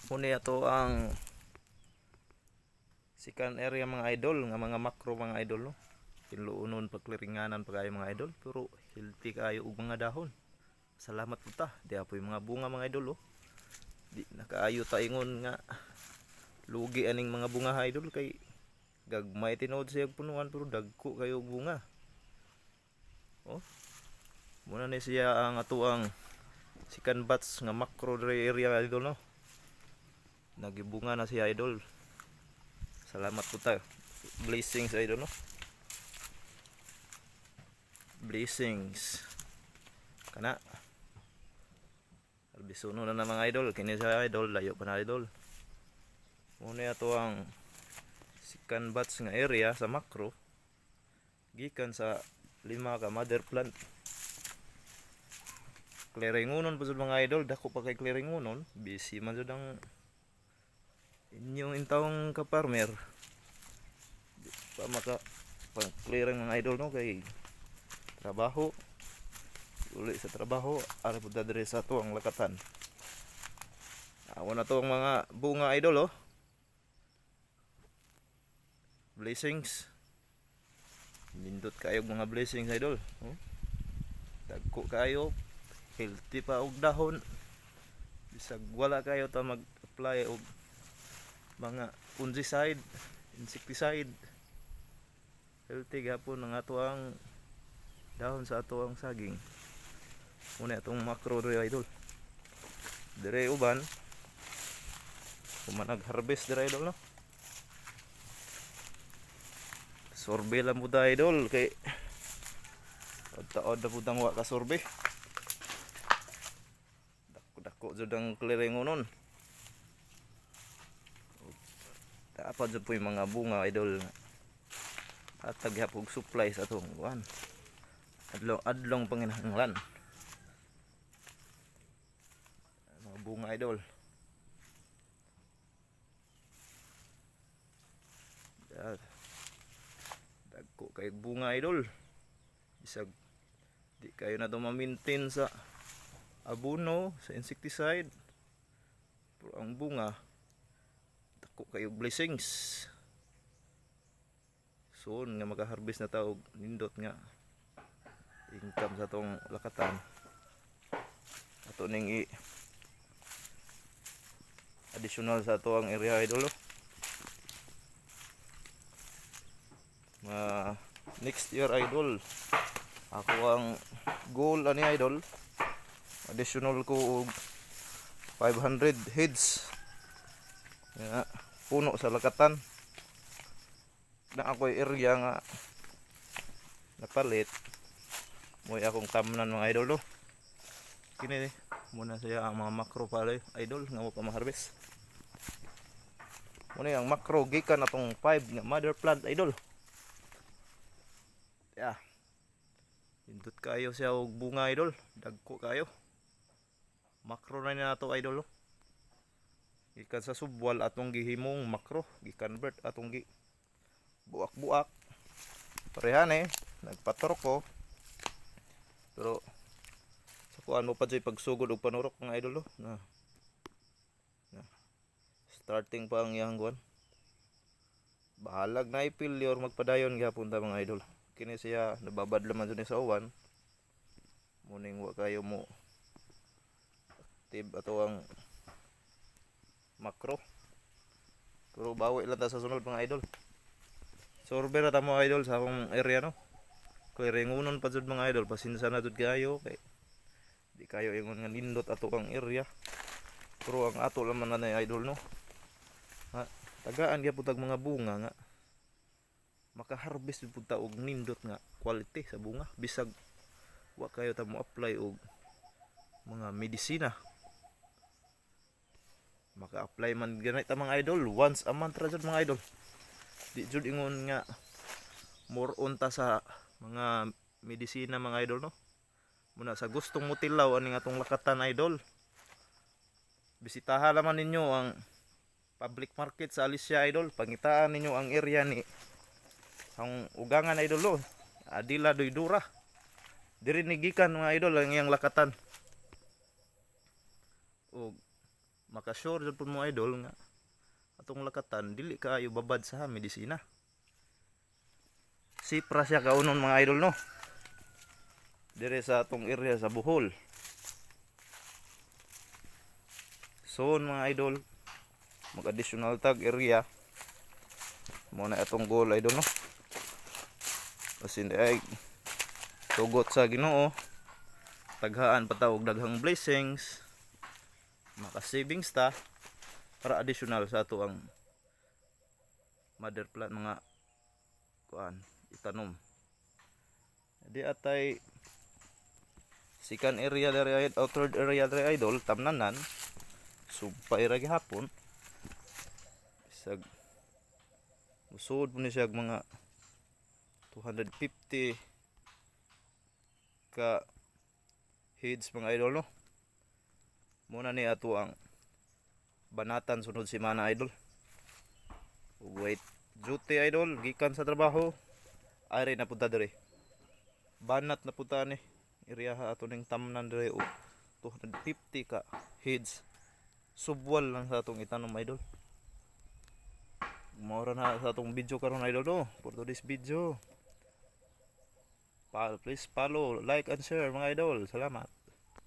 Muna ato ang second area mga idol, nga mga makro mga idol no. Pinluunon pagkliringanan pa kayo mga idol, pero healthy kayo og mga dahon. Salamat po ta. Di apoy mga bunga mga idol oh. Di nakaayo ta ingon nga lugi aning mga bunga idol kay gagmay tinuod siya punuan pero dagko kayo og bunga. Oh. Muna ni siya ang ato ang second batch nga macro area idol no. Nagibunga na siya idol. Salamat po tayo. Blessings idol no. Blessings. Kana. Albisuno na mga idol. Kini sa idol. Layo pa na idol. Muna ito ang second batch nga area sa macro. Gikan sa 5 ka mother plant. Clearingunon po sa mga idol. Dako pa kay clearingunon. Busy man sa ang inyong intawang ka-farmer. Di pa maka pang-clearing mga idol no kay trabaho. Uli sa trabaho, ari po dadre sa to ang lakatan. Awan na to ang mga bunga idol oh. Blessings. Nindot kayo mga blessings idol. Oh. Dagko kayo. Healthy pa og dahon. Bisag wala kayo ta mag-apply og mga fungicide, insecticide. Healthy gapon ang ato ang dahon sa ato ang saging. Muna itong macro rio idol. Dire uban. Kumanag harvest dire idol no. Sorbe lang po tayo idol kay taod na po tang waka sorbe. Dako jud ang clearingunon. Dapat jud po yung mga bunga idol. At taghapog supply sa atong kuan. Adlong panginahanglan. Mga bunga idol. Dagko kay bunga idol. Bisag di kayo na to ma-maintain sa abono, sa insecticide. Pero ang bunga dako kayo blessings. Soon nga maka-harvest na ta og nindot nga income sa tong lakatan. Ato ning additional sa ato ang area idol oh. Next year idol ako ang goal ani idol additional ko og 500 heads nga puno sa lakatan na ako'y area nga napalit mo'y akong tamnan mga idol oh. Kini muna siya ang mga macro pala idol nga mo pa ma-harvest. Muna yung macro gikan atong 5 nga mother plant idol. Yeah. Indot kayo siya og bunga idol, dagko kayo. Macro na nato idol oh. Gikan sa subwal atong gihimong macro, gi-convert atong buak-buak. Parehan nagpaturok ko. Pero sa kuan mo pa jay pagsugod og panurok mga idol na starting pa ang iyang kuan. Bahalag na i-failure magpadayon gyapon ta mga idol. Kini siya nababad laman dun sa uwan. Muning wa kayo mo active ato ang macro. Pero bawi lang ta sa sunod mga idol. Sorbe ra ta mo idol sa akong area no. Kay ringunon pa jud mga idol, pasinsa na jud kayo kay di kayo ingon nga nindot ato ang area. Pero ang ato lang man na idol no. Ha, tagaan gyapon tag mga bunga nga maka-harvest pud ta og nindot nga quality sa bunga bisag wa kayo ta mo apply og mga medisina. Maka-apply man ganit ta mga idol once a month ra jud mga idol. Di jud ingon nga more on ta sa mga medisina mga idol no. Muna sa gustong mutilaw ani nga atong lakatan idol. Bisitahan naman ninyo ang public market sa Alicia idol. Pangitaan ninyo ang area ni ang ugangan idol Adila Doydura. Diri ni gikan mga idol ang iyang lakatan. O maka-sure jud pud mo idol nga atong lakatan dili kaayo babad sa medisina. Sipra siya kaunon mga idol no. Dire sa atong area sa Bohol. So mga idol, mag-additional tag area mo na atong goal idol no. Kasi ay tugot sa Ginoo, taghaan patawag daghang blessings, maka savings ta para additional sa ato ang mother plant mga kuan itanom. Di atay second area dere o third area dere idol tamnanan sumpay ra gihapon isag musud po ni siya mga 250 ka heads mga idol no. Muna ni ato ang banatan sunod semana idol. Wait duty idol gikan sa trabaho ay na punta dire. Banat na punta ni area ato ning tamnan dire og 250 ka heads. Subwal lang sa atong itanom idol. Maura na sa atong video karon idol no. For today's video. Please follow, like and share mga idol. Salamat.